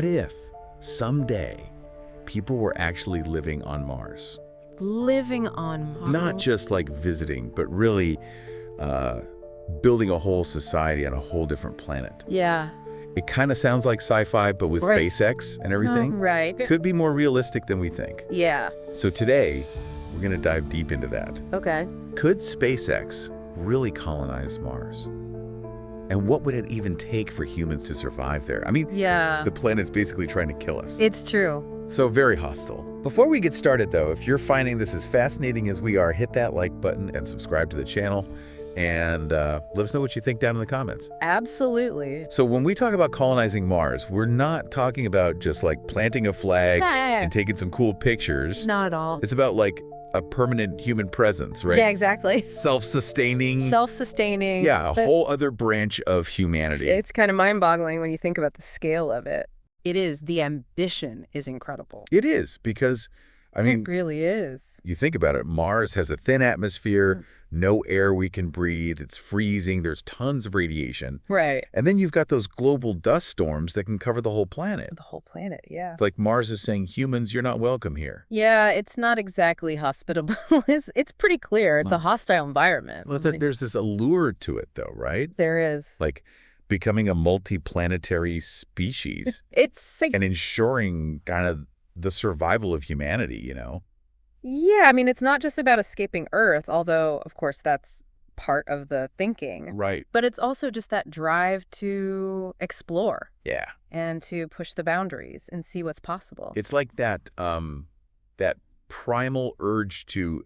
what if someday people were actually living on Mars? Living on Mars. Not just like visiting, but really building a whole society on a whole different planet. Yeah. It kind of sounds like sci-fi, but with Right. SpaceX and everything, Right. could be more realistic than we think. Yeah. So today, we're going to dive deep into that. Okay. Could SpaceX really colonize Mars? And what would it even take for humans to survive there? I mean, Yeah. the planet's basically trying to kill us. It's true. So very hostile. Before we get started, though, if you're finding this as fascinating as we are, hit that like button and subscribe to the channel. And let us know what you think down in the comments. Absolutely. So when we talk about colonizing Mars, we're not talking about just like planting a flag and taking some cool pictures. Not at all. It's about like a permanent human presence, right? Yeah, exactly. Self-sustaining. Self-sustaining. Yeah, a but whole other branch of humanity. It's kind of mind-boggling when you think about the scale of it. It is. The ambition is incredible. It is, because, I mean, It really is. you think about it, Mars has a thin atmosphere, no air we can breathe, it's freezing, there's tons of radiation. Right. And then you've got those global dust storms that can cover the whole planet. The whole planet, yeah. It's like Mars is saying, humans, you're not welcome here. Yeah, it's not exactly hospitable. It's pretty clear. It's a hostile environment. Well, there's this allure to it, though, right? There is. Like becoming a multi-planetary species It's like, and ensuring kind of the survival of humanity, you know? yeah, I mean, it's not just about escaping Earth, although, of course, that's part of the thinking. Right. But it's also just that drive to explore Yeah. and to push the boundaries and see what's possible. It's like that that primal urge to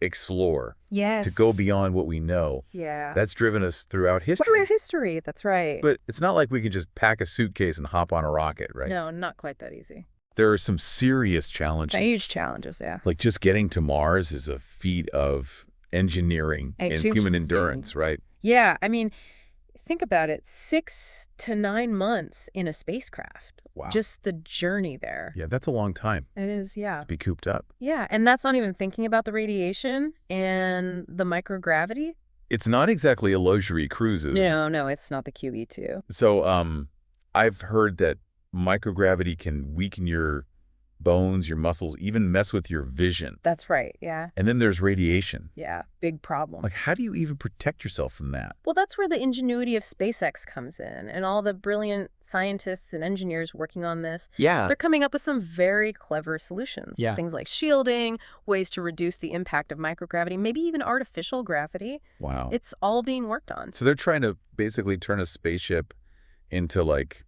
explore, Yes. to go beyond what we know. Yeah. That's driven us throughout history. Throughout history, that's right. But it's not like we can just pack a suitcase and hop on a rocket, right? No, not quite that easy. There are some serious challenges. Huge challenges, yeah. Like just getting to Mars is a feat of engineering and human endurance, right? Yeah, I mean, think about it. 6 to 9 months in a spacecraft. Wow. Just the journey there. Yeah, that's a long time It is, yeah. to be cooped up. Yeah, and that's not even thinking about the radiation and the microgravity. It's not exactly a luxury cruise, is it? No, it's not the QE2. So I've heard that microgravity can weaken your bones, your muscles, even mess with your vision. That's right, yeah. And then there's radiation. Yeah, big problem. Like, how do you even protect yourself from that? Well, that's where the ingenuity of SpaceX comes in, and all the brilliant scientists and engineers working on this. Yeah. They're coming up with some very clever solutions. Yeah. Things like shielding, ways to reduce the impact of microgravity, maybe even artificial gravity. Wow. It's all being worked on. So they're trying to basically turn a spaceship into like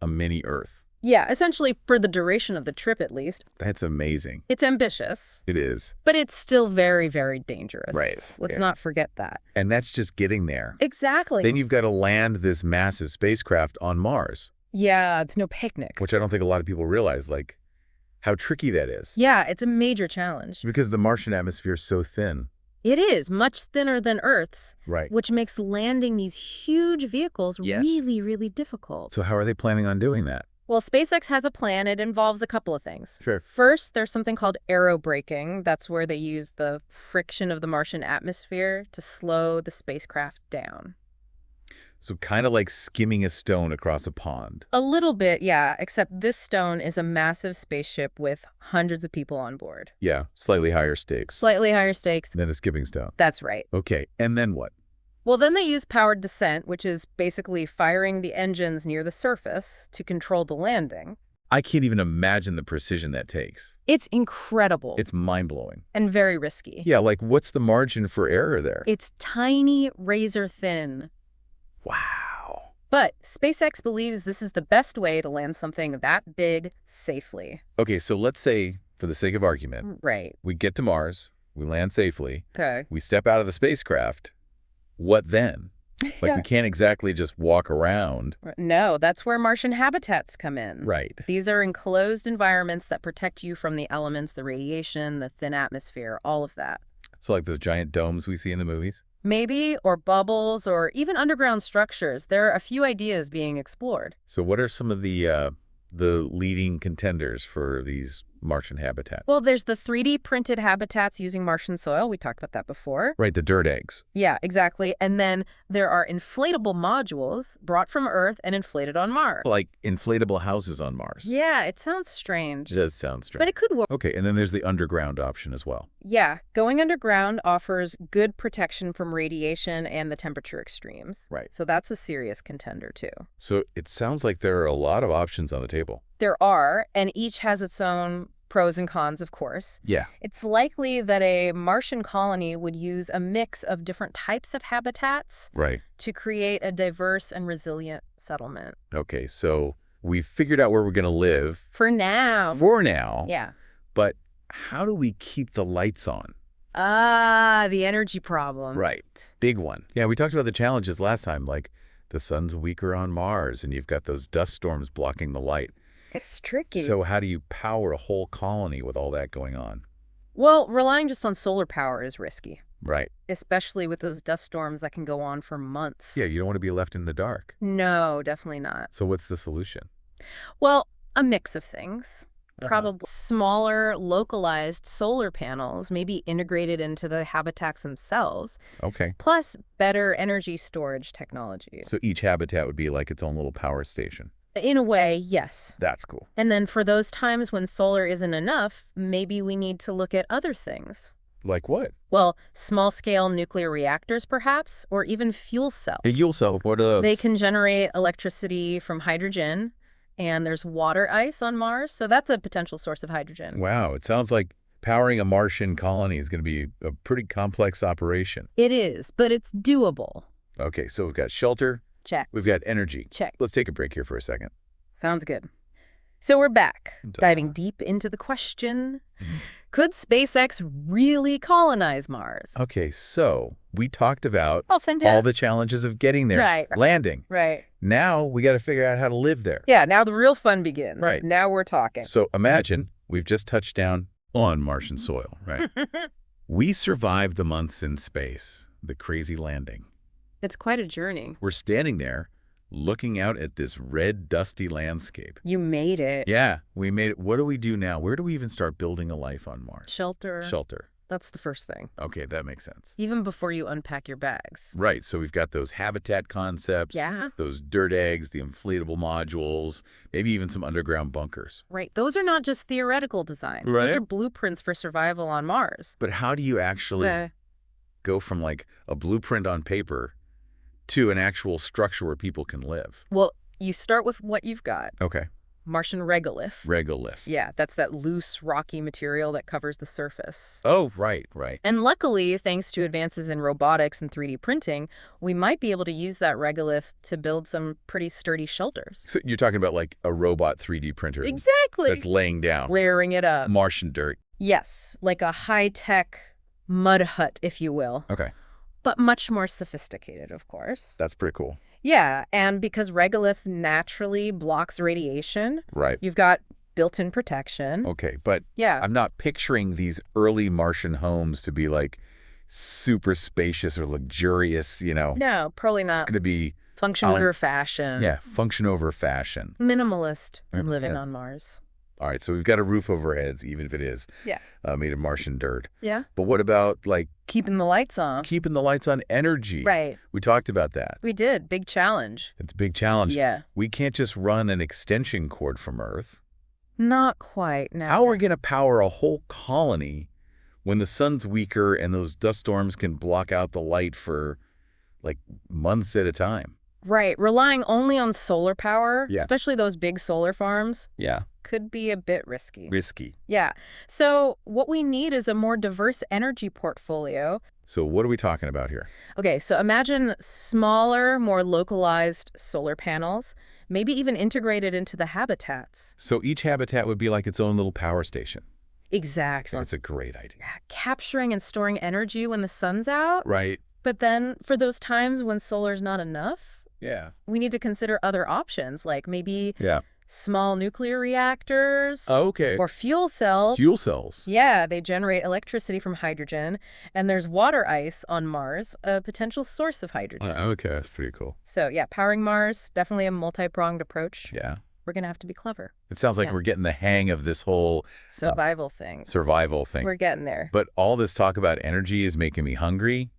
a mini Earth. Yeah, essentially for the duration of the trip at least. That's amazing. It's ambitious, It is. but it's still very, very dangerous. Right, Let's yeah. not forget that. And that's just getting there. Exactly. Then you've got to land this massive spacecraft on Mars, Yeah, it's no picnic. which I don't think a lot of people realize, like, how tricky that is. Yeah, it's a major challenge. Because the Martian atmosphere is so thin. It is much thinner than Earth's, Right. which makes landing these huge vehicles Yes. really, really difficult. So how are they planning on doing that? Well, SpaceX has a plan. It involves a couple of things. Sure. First, there's something called aerobraking. That's where they use the friction of the Martian atmosphere to slow the spacecraft down. So kind of like skimming a stone across a pond. A little bit, yeah, except this stone is a massive spaceship with hundreds of people on board. Yeah, slightly higher stakes Slightly higher stakes. than a skipping stone. That's right. Okay, and then what? Well, then they use powered descent, which is basically firing the engines near the surface to control the landing. I can't even imagine the precision that takes. It's incredible. It's mind-blowing. and very risky. Yeah, like what's the margin for error there? It's tiny, razor thin. Wow. But SpaceX believes this is the best way to land something that big safely. Okay, so let's say, for the sake of argument, Right. we get to Mars, we land safely, Okay. we step out of the spacecraft. What then? Like, we can't exactly just walk around. No, that's where Martian habitats come in. Right. These are enclosed environments that protect you from the elements, the radiation, the thin atmosphere, all of that. So like those giant domes we see in the movies? Maybe, or bubbles, or even underground structures. There are a few ideas being explored. So what are some of the leading contenders for these Martian habitat? Well, there's the 3D printed habitats using Martian soil. We talked about that before. Right, the dirt eggs. Yeah, exactly. And then there are inflatable modules brought from Earth and inflated on Mars. Like inflatable houses on Mars. Yeah, it sounds strange. It does sound strange. But it could work. Okay, and then there's the underground option as well. Yeah, going underground offers good protection from radiation and the temperature extremes. Right. So that's a serious contender, too. So it sounds like there are a lot of options on the table. There are, and each has its own pros and cons, of course. Yeah. It's likely that a Martian colony would use a mix of different types of habitats Right. to create a diverse and resilient settlement. Okay, so we've figured out where we're going to live. For now. For now. Yeah. But how do we keep the lights on? Ah, the energy problem. Right. Big one. Yeah, we talked about the challenges last time, like the sun's weaker on Mars, and you've got those dust storms blocking the light. It's tricky. So how do you power a whole colony with all that going on? Well, relying just on solar power is risky, Right. especially with those dust storms that can go on for months. Yeah, you don't want to be left in the dark. No, definitely not. So what's the solution? Well, a mix of things. Uh-huh. Probably smaller, localized solar panels, maybe integrated into the habitats themselves, Okay. plus better energy storage technologies. So each habitat would be like its own little power station. In a way, yes. That's cool. And then for those times when solar isn't enough, maybe we need to look at other things. Like what? Well, small-scale nuclear reactors, perhaps, or even fuel cells. A fuel cell. What are those? They can generate electricity from hydrogen, and there's water ice on Mars, so that's a potential source of hydrogen. Wow, it sounds like powering a Martian colony is going to be a pretty complex operation. It is, but it's doable. Okay, so we've got shelter, Check. we've got energy. Check. Let's take a break here for a second. Sounds good. So we're back, Duh. diving deep into the question, could SpaceX really colonize Mars? Okay, so we talked about I'll send it. all the challenges of getting there, Right. landing. Right. Now we got to figure out how to live there. Yeah, now the real fun begins. Right. Now we're talking. So imagine we've just touched down on Martian soil, right? We survived the months in space, the crazy landing. It's quite a journey. We're standing there looking out at this red, dusty landscape. You made it. Yeah, we made it. What do we do now? Where do we even start building a life on Mars? Shelter. Shelter. That's the first thing. Okay, that makes sense. Even before you unpack your bags. Right, so we've got those habitat concepts, Yeah. those dirt eggs, the inflatable modules, maybe even some underground bunkers. Right. Those are not just theoretical designs. Right. Those are blueprints for survival on Mars. But how do you actually go from like a blueprint on paper to an actual structure where people can live? Well, you start with what you've got. Okay. Martian regolith. Regolith. Yeah, that's that loose, rocky material that covers the surface. Oh, right, right. And luckily, thanks to advances in robotics and 3D printing, we might be able to use that regolith to build some pretty sturdy shelters. So you're talking about like a robot 3D printer Exactly. that's laying down Layering it up. Martian dirt. Yes, like a high-tech mud hut, if you will. Okay. But much more sophisticated, of course. That's pretty cool. Yeah, and because regolith naturally blocks radiation, Right. you've got built-in protection. Okay, but Yeah. I'm not picturing these early Martian homes to be like super spacious or luxurious, you know. No, probably It's not. going to be, Function over fashion. yeah, function over fashion. Minimalist Yeah. living on Mars. All right, so we've got a roof over our heads, even if it is Yeah. made of Martian dirt. Yeah. But what about like Keeping the lights on. keeping the lights on? Energy. Right. We talked about that. We did. Big challenge. It's a big challenge. Yeah. We can't just run an extension cord from Earth. Not quite, no. How are we going to power a whole colony when the sun's weaker and those dust storms can block out the light for like months at a time? Right. Relying only on solar power, Yeah. especially those big solar farms, Yeah. could be a bit risky. Risky. Yeah. So what we need is a more diverse energy portfolio. So what are we talking about here? Okay, so imagine smaller, more localized solar panels, maybe even integrated into the habitats. So each habitat would be like its own little power station. Exactly. That's a great idea. Yeah, capturing and storing energy when the sun's out. Right. But then for those times when solar's not enough, Yeah. we need to consider other options, like maybe Yeah. small nuclear reactors Okay. or fuel cells. Fuel cells. Yeah, they generate electricity from hydrogen, and there's water ice on Mars, a potential source of hydrogen. Okay, that's pretty cool. So yeah, powering Mars, definitely a multi-pronged approach. Yeah. We're going to have to be clever. It sounds like Yeah. we're getting the hang of this whole Survival thing. survival thing. We're getting there. But all this talk about energy is making me hungry.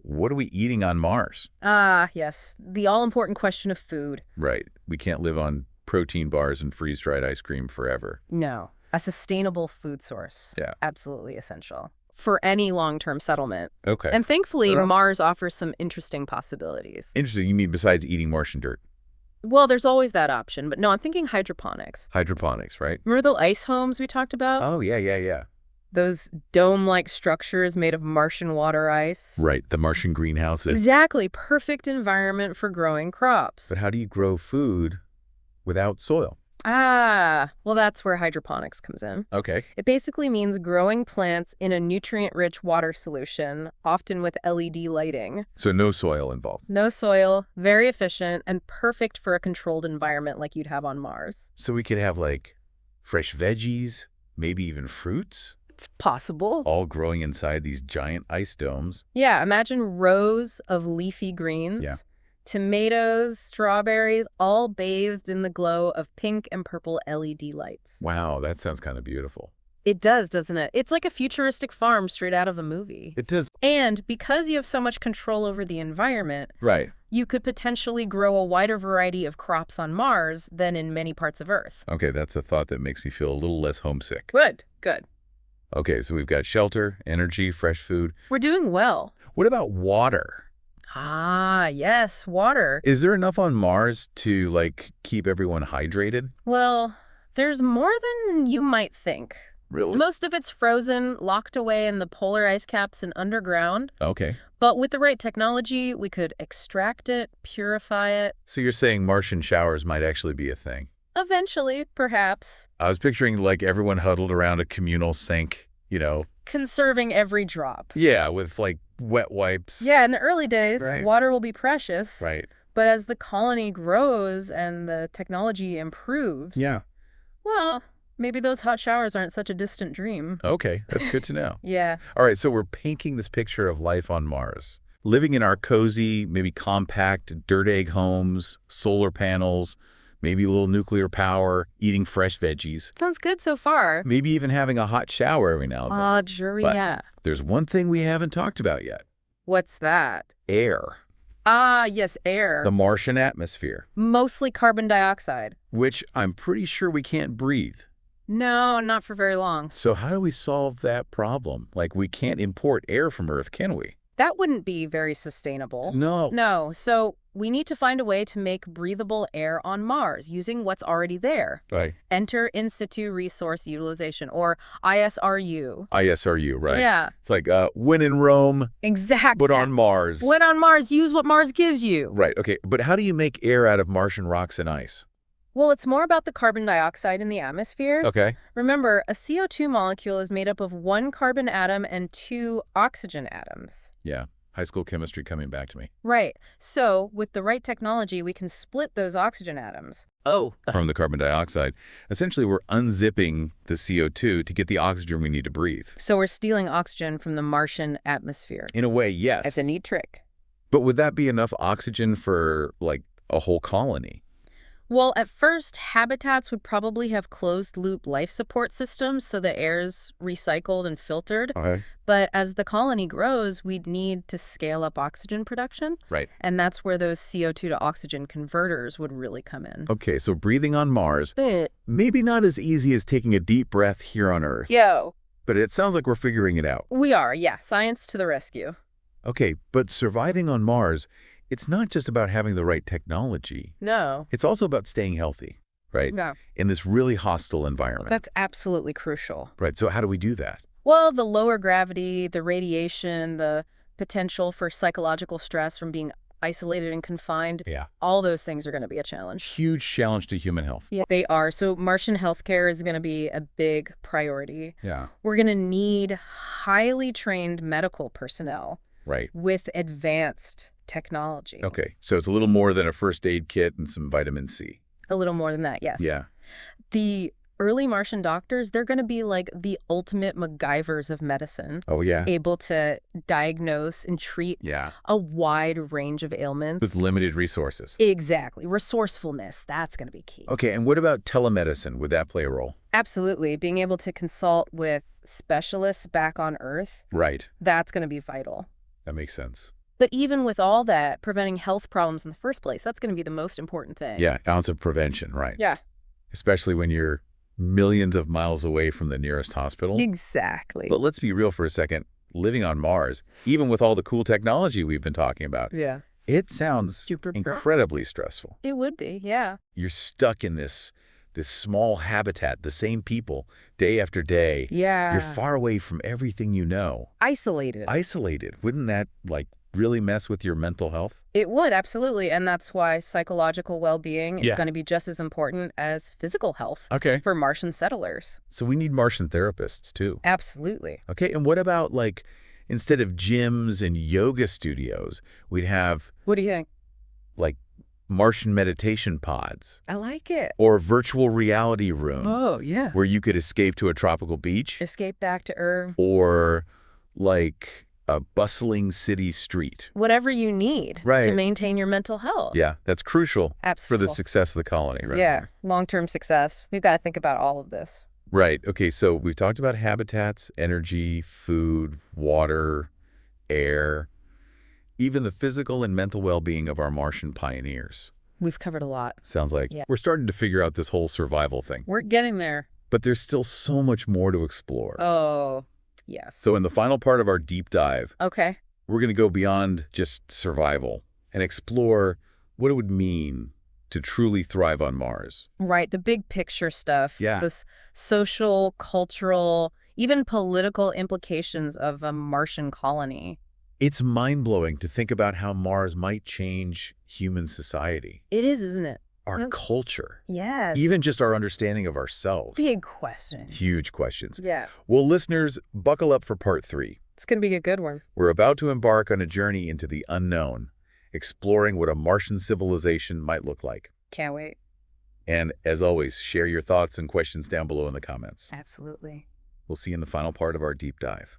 What are we eating on Mars? Ah, yes. The all-important question of food. Right. We can't live on protein bars and freeze-dried ice cream forever. No. A sustainable food source. Yeah. Absolutely essential for any long-term settlement. Okay. And thankfully, Well, Mars offers some interesting possibilities. Interesting. You mean besides eating Martian dirt? Well, there's always that option, but no, I'm thinking hydroponics. Hydroponics, right? Remember the ice homes we talked about? Oh, yeah. Those dome-like structures made of Martian water ice? Right. The Martian greenhouses. Exactly. Perfect environment for growing crops. But how do you grow food without soil? Ah, well, that's where hydroponics comes in. Okay. It basically means growing plants in a nutrient-rich water solution, often with LED lighting. So no soil involved. No soil, very efficient, and perfect for a controlled environment like you'd have on Mars. So we could have like fresh veggies, maybe even fruits, It's possible. all growing inside these giant ice domes. Yeah, imagine rows of leafy greens. Yeah. Tomatoes, strawberries, all bathed in the glow of pink and purple LED lights. Wow, that sounds kind of beautiful. It does, doesn't it? It's like a futuristic farm straight out of a movie. It does. And because you have so much control over the environment, Right. you could potentially grow a wider variety of crops on Mars than in many parts of Earth. Okay, that's a thought that makes me feel a little less homesick. Good, good. Okay, so we've got shelter, energy, fresh food. We're doing well. What about water? Ah, yes, water. Is there enough on Mars to, like, keep everyone hydrated? Well, there's more than you might think. Really? Most of it's frozen, locked away in the polar ice caps and underground. Okay. But with the right technology, we could extract it, purify it. So you're saying Martian showers might actually be a thing? Eventually, perhaps. I was picturing, like, everyone huddled around a communal sink, you know? Conserving every drop. Yeah, with, like, wet wipes. Yeah, in the early days, Right. water will be precious. Right. But as the colony grows and the technology improves, Yeah. well, maybe those hot showers aren't such a distant dream. Okay, that's good to know. Yeah. All right, so we're painting this picture of life on Mars. Living in our cozy, maybe compact, dirt egg homes, solar panels, maybe a little nuclear power, eating fresh veggies, Sounds good so far. maybe even having a hot shower every now and then. Luxuria. There's one thing we haven't talked about yet. What's that? Air. Ah, yes, air. The Martian atmosphere, Mostly carbon dioxide. which I'm pretty sure we can't breathe. No, not for very long. So how do we solve that problem? Like, we can't import air from Earth, can we? That wouldn't be very sustainable. No. No, so we need to find a way to make breathable air on Mars using what's already there. Right. Enter in situ resource utilization, or ISRU. ISRU, right? Yeah, It's like, when in Rome, exactly. but on Mars. When on Mars, use what Mars gives you. Right, okay. But how do you make air out of Martian rocks and ice? Well, it's more about the carbon dioxide in the atmosphere. Okay. Remember, a CO2 molecule is made up of one carbon atom and two oxygen atoms. Yeah. High school chemistry coming back to me. Right. So, with the right technology, we can split those oxygen atoms. From the carbon dioxide. Essentially, we're unzipping the CO2 to get the oxygen we need to breathe. So we're stealing oxygen from the Martian atmosphere. In a way, yes. It's a neat trick. But would that be enough oxygen for, like, a whole colony? Well, at first, habitats would probably have closed-loop life support systems so the air's recycled and filtered. Okay. But as the colony grows, we'd need to scale up oxygen production. Right. And that's where those CO2 to oxygen converters would really come in. Okay, so breathing on Mars, maybe not as easy as taking a deep breath here on Earth. Yo. But it sounds like we're figuring it out. We are, yeah. Science to the rescue. Okay, but surviving on Mars, it's not just about having the right technology. No. It's also about staying healthy, right? Yeah. In this really hostile environment. That's absolutely crucial. Right, so how do we do that? Well, the lower gravity, the radiation, the potential for psychological stress from being isolated and confined, Yeah. all those things are going to be a challenge. Huge challenge to human health. Yeah, they are. So Martian healthcare is going to be a big priority. Yeah. We're going to need highly trained medical personnel Right. with advanced technology. Okay, so it's a little more than a first aid kit and some vitamin C. A little more than that, yes. Yeah. The Early Martian doctors, they're going to be like the ultimate MacGyvers of medicine, Oh, yeah. able to diagnose and treat Yeah. a wide range of With ailments. limited resources. Exactly. Resourcefulness, that's going to be key. Okay, and what about telemedicine? Would that play a role? Absolutely. Being able to consult with specialists back on Earth, Right. that's going to be vital. That makes sense. But even with all that, preventing health problems in the first place, that's going to be the most important thing. Yeah, ounce of prevention, right. Yeah. Especially when you're millions of miles away from the nearest hospital. Exactly. But let's be real for a second. Living on Mars, even with all the cool technology we've been talking about, Yeah. it sounds Super incredibly stressful. It would be, yeah. You're stuck in this small habitat, the same people, day after day. Yeah. You're far away from everything you know. Isolated. Isolated. Wouldn't that, really mess with your mental health? It would, absolutely. And that's why psychological well-being is Yeah. going to be just as important as physical health Okay. for Martian settlers. So we need Martian therapists, too. Absolutely. Okay, and what about, instead of gyms and yoga studios, we'd have, What do you think? Martian meditation pods I like it. or virtual reality rooms Oh, yeah. where you could escape to a tropical beach Escape back to Earth. or, a bustling city street. Whatever you need Right. to maintain your mental health. Yeah, that's crucial for Absolutely. the success of the colony, right? Yeah, long-term success. We've got to think about all of this. Right. Okay, so we've talked about habitats, energy, food, water, air, even the physical and mental well-being of our Martian pioneers. We've covered a lot. Sounds like Yeah. we're starting to figure out this whole survival thing. We're getting there. But there's still so much more to explore. Oh, yes. So in the final part of our deep dive, Okay. we're going to go beyond just survival and explore what it would mean to truly thrive on Mars. Right, the big picture stuff. Yeah. This social, cultural, even political implications of a Martian colony. It's mind-blowing to think about how Mars might change human society, It is, isn't it? our Yep. culture, Yes. even just our understanding of ourselves. big question. Huge questions. Yeah. Well, listeners, buckle up for part 3. It's going to be a good one. We're about to embark on a journey into the unknown, exploring what a Martian civilization might look like. Can't wait. And as always, share your thoughts and questions down below in the comments. Absolutely. We'll see you in the final part of our deep dive.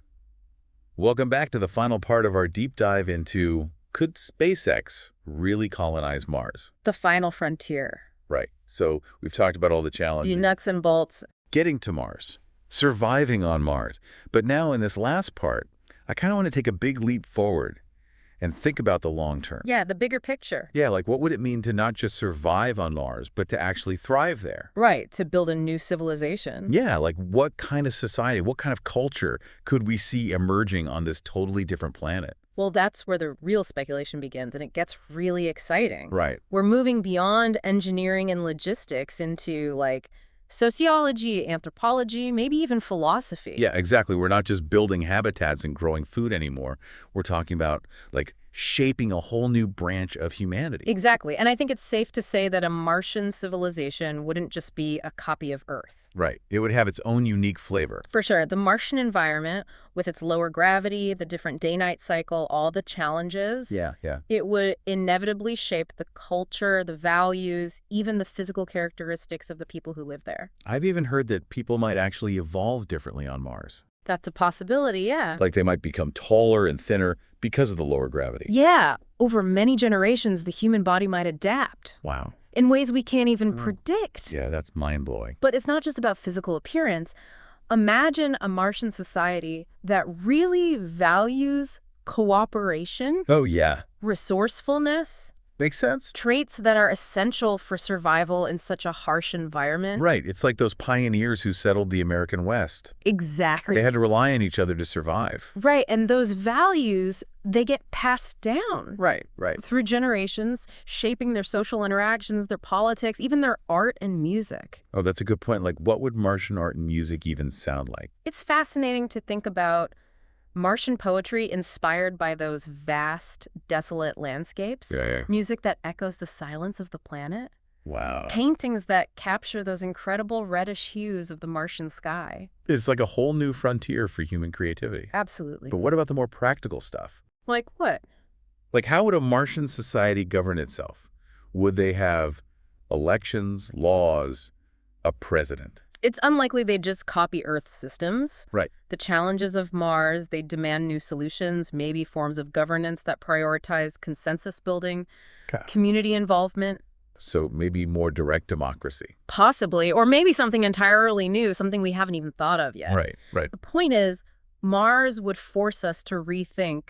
Welcome back to the final part of our deep dive into, could SpaceX really colonize Mars? The final frontier. Right. So we've talked about all the The challenges. nuts and bolts. Getting to Mars, surviving on Mars. But now in this last part, I kind of want to take a big leap forward and think about the long term. Yeah, the bigger picture. Yeah, what would it mean to not just survive on Mars, but to actually thrive there? Right, to build a new civilization. Yeah, what kind of society, what kind of culture could we see emerging on this totally different planet? Well, that's where the real speculation begins, and it gets really exciting. Right. We're moving beyond engineering and logistics into, sociology, anthropology, maybe even philosophy. Yeah, exactly. We're not just building habitats and growing food anymore. We're talking about, shaping a whole new branch of humanity. Exactly. And I think it's safe to say that a Martian civilization wouldn't just be a copy of Earth. Right. It would have its own unique flavor. For sure. The Martian environment, with its lower gravity, the different day-night cycle, all the challenges, Yeah. it would inevitably shape the culture, the values, even the physical characteristics of the people who live there. I've even heard that people might actually evolve differently on Mars. That's a possibility, yeah. They might become taller and thinner because of the lower gravity. Yeah. Over many generations, the human body might adapt Wow. in ways we can't even predict. Yeah, that's mind-blowing. But it's not just about physical appearance. Imagine a Martian society that really values cooperation, Oh, yeah. resourcefulness, Makes sense? traits that are essential for survival in such a harsh environment. Right. It's like those pioneers who settled the American West. Exactly. They had to rely on each other to survive. Right, and those values, they get passed down Right. through generations, shaping their social interactions, their politics, even their art and music. Oh, that's a good point. What would Martian art and music even sound like? It's fascinating to think about Martian poetry inspired by those vast, desolate landscapes. Yeah. Music that echoes the silence of the planet. Wow. Paintings that capture those incredible reddish hues of the Martian sky. It's like a whole new frontier for human creativity. Absolutely. But what about the more practical stuff? Like what? How would a Martian society govern itself? Would they have elections, laws, a president? It's unlikely they'd just copy Earth's systems. Right. The challenges of Mars, they demand new solutions, maybe forms of governance that prioritize consensus building, Okay. community involvement. So maybe more direct democracy. Possibly, or maybe something entirely new, something we haven't even thought of yet. Right. The point is, Mars would force us to rethink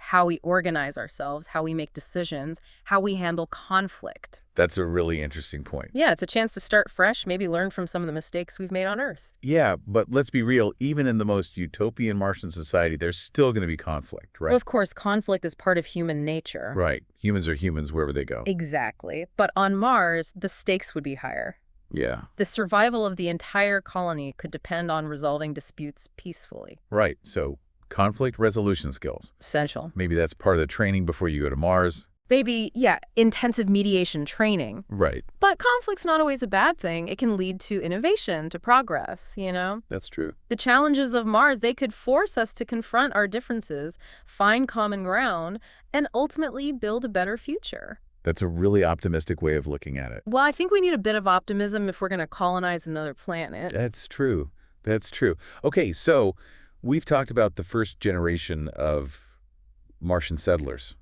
how we organize ourselves, how we make decisions, how we handle conflict. That's a really interesting point. Yeah, it's a chance to start fresh, maybe learn from some of the mistakes we've made on Earth. Yeah, but let's be real. Even in the most utopian Martian society, there's still going to be conflict, right? Well, of course, conflict is part of human nature. Right. Humans are humans wherever they go. Exactly. But on Mars, the stakes would be higher. Yeah. The survival of the entire colony could depend on resolving disputes peacefully. Right. So conflict resolution skills. Essential. Maybe that's part of the training before you go to Mars. Maybe, yeah, intensive mediation training. Right. But conflict's not always a bad thing. It can lead to innovation, to progress, you know? That's true. The challenges of Mars, they could force us to confront our differences, find common ground, and ultimately build a better future. That's a really optimistic way of looking at it. Well, I think we need a bit of optimism if we're going to colonize another planet. That's true. That's true. Okay, so we've talked about the first generation of Martian settlers,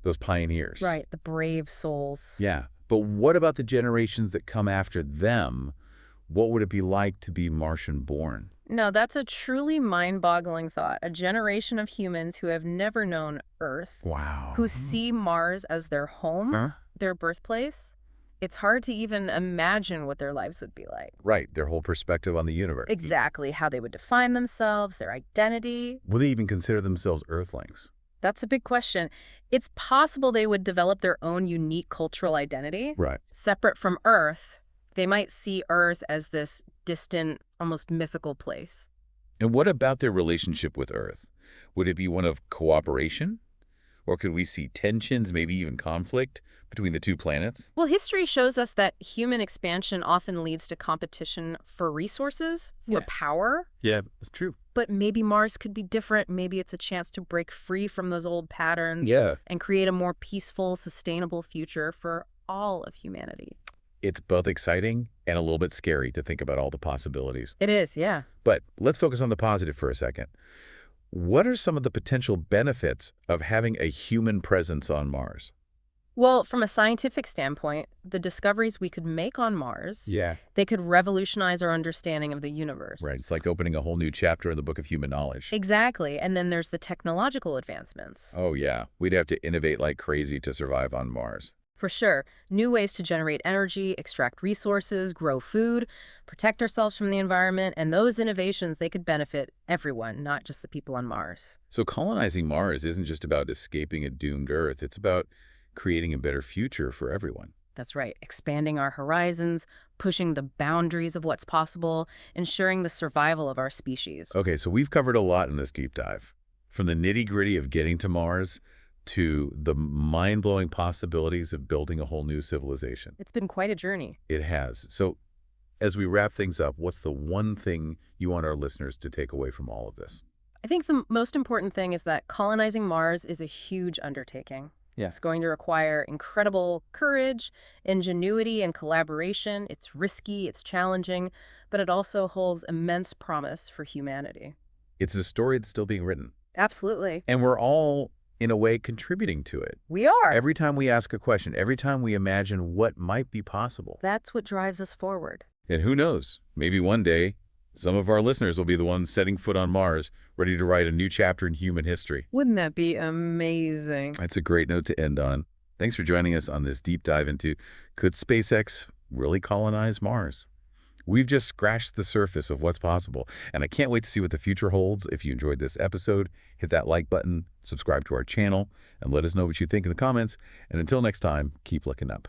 those pioneers. Right, the brave souls. Yeah. But what about the generations that come after them? What would it be like to be Martian-born? No, that's a truly mind-boggling thought. A generation of humans who have never known Earth, Wow. who see Mars as their home, Huh? their birthplace. It's hard to even imagine what their lives would be like. Right, their whole perspective on the universe. Exactly, how they would define themselves, their identity. Will they even consider themselves Earthlings? That's a big question. It's possible they would develop their own unique cultural identity. Right. Separate from Earth, they might see Earth as this distant, almost mythical place. And what about their relationship with Earth? Would it be one of cooperation? Or could we see tensions, maybe even conflict between the two planets? Well, history shows us that human expansion often leads to competition for resources, for power. Yeah, that's true. But maybe Mars could be different. Maybe it's a chance to break free from those old patterns Yeah. and create a more peaceful, sustainable future for all of humanity. It's both exciting and a little bit scary to think about all the possibilities. It is, yeah. But let's focus on the positive for a second. What are some of the potential benefits of having a human presence on Mars? Well, from a scientific standpoint, the discoveries we could make on Mars, Yeah. they could revolutionize our understanding of the universe. Right. It's like opening a whole new chapter in the book of human knowledge. Exactly. And then there's the technological advancements. Oh, yeah. We'd have to innovate like crazy to survive on Mars. For sure. New ways to generate energy, extract resources, grow food, protect ourselves from the environment, and those innovations, they could benefit everyone, not just the people on Mars. So colonizing Mars isn't just about escaping a doomed Earth. It's about creating a better future for everyone. That's right. Expanding our horizons, pushing the boundaries of what's possible, ensuring the survival of our species. Okay, so we've covered a lot in this deep dive. From the nitty-gritty of getting to Mars to the mind-blowing possibilities of building a whole new civilization. It's been quite a journey. It has. So as we wrap things up, what's the one thing you want our listeners to take away from all of this? I think the most important thing is that colonizing Mars is a huge undertaking. Yeah. It's going to require incredible courage, ingenuity, and collaboration. It's risky, it's challenging, but it also holds immense promise for humanity. It's a story that's still being written. Absolutely. And we're all, in a way, contributing to it. We are. Every time we ask a question, every time we imagine what might be possible. That's what drives us forward. And who knows, maybe one day, some of our listeners will be the ones setting foot on Mars, ready to write a new chapter in human history. Wouldn't that be amazing? That's a great note to end on. Thanks for joining us on this deep dive into could SpaceX really colonize Mars? We've just scratched the surface of what's possible, and I can't wait to see what the future holds. If you enjoyed this episode, hit that like button, subscribe to our channel, and let us know what you think in the comments. And until next time, keep looking up.